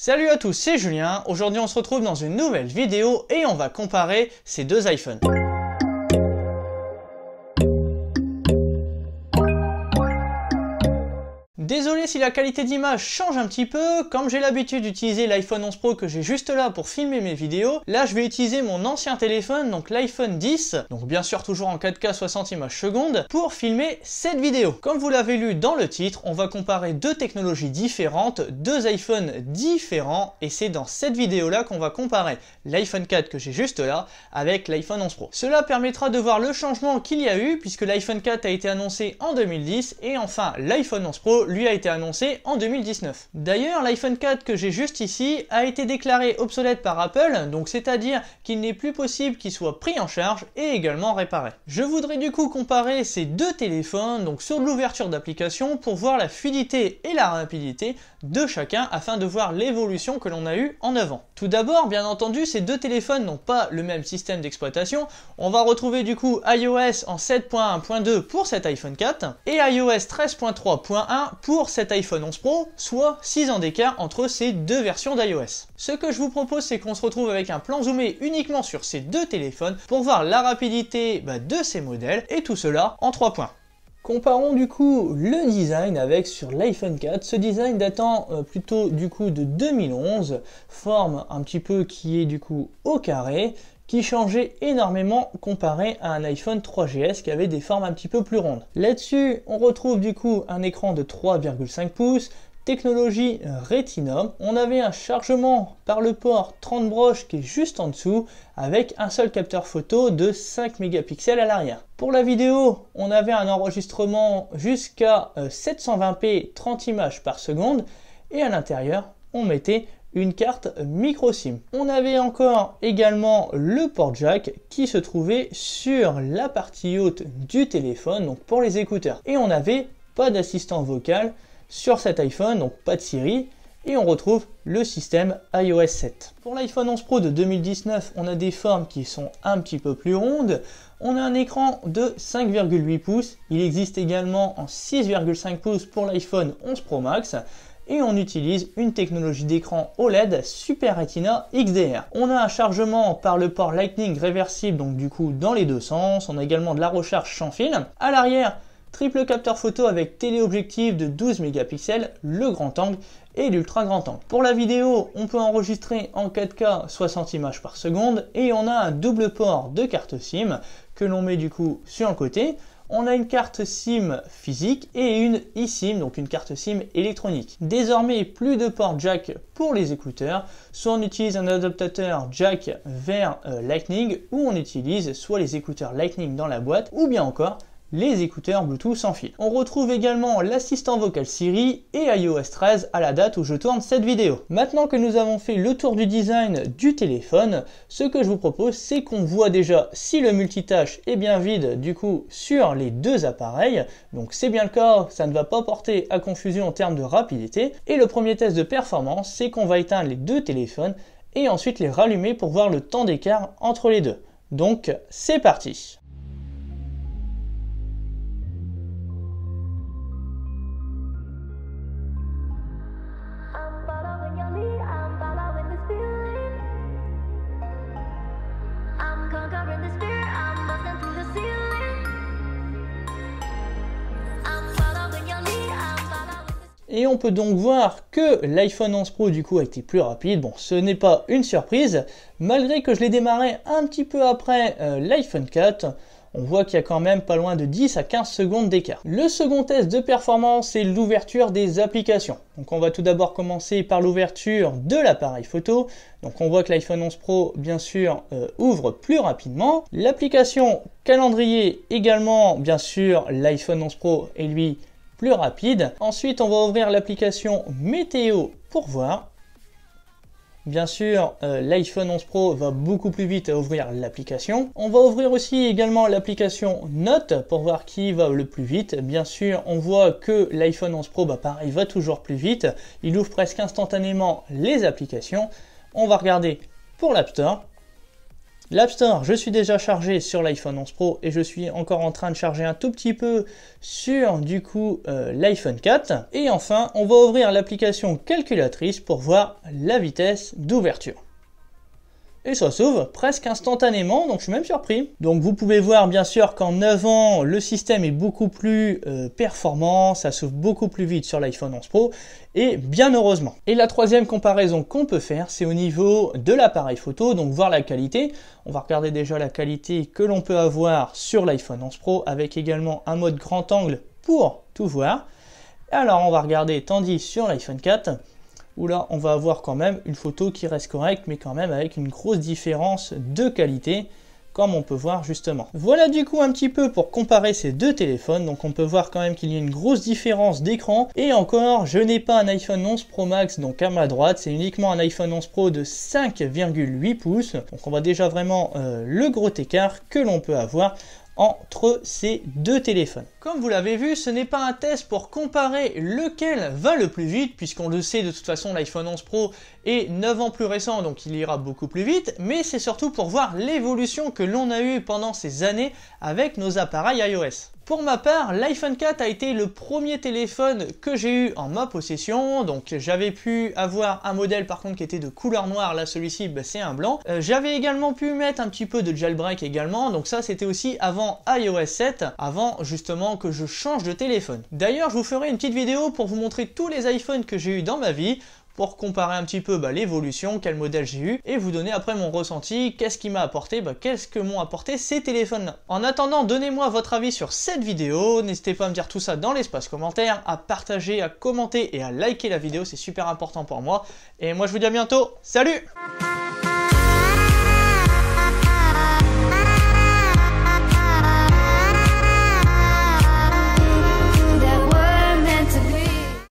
Salut à tous, c'est Julien. Aujourd'hui on se retrouve dans une nouvelle vidéo et on va comparer ces deux iPhones. Désolé si la qualité d'image change un petit peu, comme j'ai l'habitude d'utiliser l'iPhone 11 Pro que j'ai juste là pour filmer mes vidéos, là je vais utiliser mon ancien téléphone, donc l'iPhone 10, donc bien sûr toujours en 4K 60 images secondes, pour filmer cette vidéo. Comme vous l'avez lu dans le titre, on va comparer deux technologies différentes, deux iPhones différents, et c'est dans cette vidéo là qu'on va comparer l'iPhone 4 que j'ai juste là avec l'iPhone 11 Pro. Cela permettra de voir le changement qu'il y a eu, puisque l'iPhone 4 a été annoncé en 2010, et enfin l'iPhone 11 Pro lui a été annoncé en 2019. D'ailleurs, l'iPhone 4 que j'ai juste ici a été déclaré obsolète par Apple, donc c'est-à-dire qu'il n'est plus possible qu'il soit pris en charge et également réparé. Je voudrais du coup comparer ces deux téléphones, donc sur l'ouverture d'application, pour voir la fluidité et la rapidité de chacun afin de voir l'évolution que l'on a eue en avant. Tout d'abord, bien entendu, ces deux téléphones n'ont pas le même système d'exploitation. On va retrouver du coup iOS en 7.1.2 pour cet iPhone 4 et iOS 13.3.1 pour cet iPhone 11 Pro, soit 6 ans d'écart entre ces deux versions d'iOS. Ce que je vous propose, c'est qu'on se retrouve avec un plan zoomé uniquement sur ces deux téléphones pour voir la rapidité de ces modèles et tout cela en 3 points. Comparons du coup le design avec sur l'iPhone 4, ce design datant plutôt du coup de 2011, forme un petit peu qui est du coup au carré, qui changeait énormément comparé à un iPhone 3GS qui avait des formes un petit peu plus rondes. Là-dessus, on retrouve du coup un écran de 3,5 pouces, technologie Retina. On avait un chargement par le port 30 broches qui est juste en dessous avec un seul capteur photo de 5 mégapixels à l'arrière. Pour la vidéo, on avait un enregistrement jusqu'à 720p 30 images par seconde et à l'intérieur, on mettait une carte micro SIM. On avait encore également le port jack qui se trouvait sur la partie haute du téléphone, donc pour les écouteurs. Et on n'avait pas d'assistant vocal sur cet iPhone, donc pas de Siri, et on retrouve le système iOS 7. Pour l'iPhone 11 Pro de 2019, on a des formes qui sont un petit peu plus rondes. On a un écran de 5,8 pouces. Il existe également en 6,5 pouces pour l'iPhone 11 Pro Max. Et on utilise une technologie d'écran OLED Super Retina XDR. On a un chargement par le port Lightning réversible, donc du coup dans les deux sens. On a également de la recharge sans fil. À l'arrière, triple capteur photo avec téléobjectif de 12 mégapixels, le grand angle et l'ultra grand angle. Pour la vidéo, on peut enregistrer en 4K 60 images par seconde et on a un double port de carte SIM que l'on met du coup sur le côté. On a une carte SIM physique et une eSIM, donc une carte SIM électronique. Désormais, plus de port jack pour les écouteurs, soit on utilise un adaptateur jack vers Lightning, ou on utilise soit les écouteurs Lightning dans la boîte, ou bien encore les écouteurs Bluetooth sans fil. On retrouve également l'assistant vocal Siri et iOS 13 à la date où je tourne cette vidéo. Maintenant que nous avons fait le tour du design du téléphone, ce que je vous propose, c'est qu'on voit déjà si le multitâche est bien vide du coup sur les deux appareils. Donc c'est bien le cas, ça ne va pas porter à confusion en termes de rapidité. Et le premier test de performance, c'est qu'on va éteindre les deux téléphones et ensuite les rallumer pour voir le temps d'écart entre les deux. Donc c'est parti. Et on peut donc voir que l'iPhone 11 Pro du coup a été plus rapide. Bon, ce n'est pas une surprise, malgré que je l'ai démarré un petit peu après l'iPhone 4. On voit qu'il y a quand même pas loin de 10 à 15 secondes d'écart. Le second test de performance, c'est l'ouverture des applications. Donc on va tout d'abord commencer par l'ouverture de l'appareil photo. Donc on voit que l'iPhone 11 Pro, bien sûr, ouvre plus rapidement. L'application calendrier également, bien sûr, l'iPhone 11 Pro est lui plus rapide. Ensuite, on va ouvrir l'application météo pour voir. Bien sûr, l'iPhone 11 Pro va beaucoup plus vite à ouvrir l'application. On va ouvrir aussi également l'application Notes pour voir qui va le plus vite. Bien sûr, on voit que l'iPhone 11 Pro, pareil, va toujours plus vite. Il ouvre presque instantanément les applications. On va regarder pour l'App Store. l'App Store, je suis déjà chargé sur l'iPhone 11 Pro et je suis encore en train de charger un tout petit peu sur du coup l'iPhone 4. Et enfin, on va ouvrir l'application calculatrice pour voir la vitesse d'ouverture. Et ça s'ouvre presque instantanément, donc je suis même surpris. Donc vous pouvez voir bien sûr qu'en 9 ans, le système est beaucoup plus performant, ça s'ouvre beaucoup plus vite sur l'iPhone 11 Pro, et bien heureusement. Et la troisième comparaison qu'on peut faire, c'est au niveau de l'appareil photo, donc voir la qualité. On va regarder déjà la qualité que l'on peut avoir sur l'iPhone 11 Pro, avec également un mode grand angle pour tout voir. Alors on va regarder tandis sur l'iPhone 4, où là on va avoir quand même une photo qui reste correcte, mais quand même avec une grosse différence de qualité, comme on peut voir justement. Voilà du coup un petit peu pour comparer ces deux téléphones. Donc on peut voir quand même qu'il y a une grosse différence d'écran. Et encore, je n'ai pas un iPhone 11 Pro Max donc à ma droite, c'est uniquement un iPhone 11 Pro de 5,8 pouces. Donc on voit déjà vraiment le gros écart que l'on peut avoir entre ces deux téléphones. Comme vous l'avez vu, ce n'est pas un test pour comparer lequel va le plus vite, puisqu'on le sait de toute façon, l'iPhone 11 Pro est 9 ans plus récent, donc il ira beaucoup plus vite, mais c'est surtout pour voir l'évolution que l'on a eue pendant ces années avec nos appareils iOS. Pour ma part, l'iPhone 4 a été le premier téléphone que j'ai eu en ma possession, donc j'avais pu avoir un modèle par contre qui était de couleur noire, là celui-ci c'est un blanc. J'avais également pu mettre un petit peu de jailbreak également, donc ça c'était aussi avant iOS 7, avant justement que je change de téléphone. D'ailleurs je vous ferai une petite vidéo pour vous montrer tous les iPhones que j'ai eu dans ma vie, pour comparer un petit peu l'évolution, quel modèle j'ai eu, et vous donner après mon ressenti, qu'est-ce qui m'a apporté, qu'est-ce que m'ont apporté ces téléphones-là. En attendant, donnez-moi votre avis sur cette vidéo, n'hésitez pas à me dire tout ça dans l'espace commentaire, à partager, à commenter et à liker la vidéo, c'est super important pour moi. Et moi je vous dis à bientôt, salut!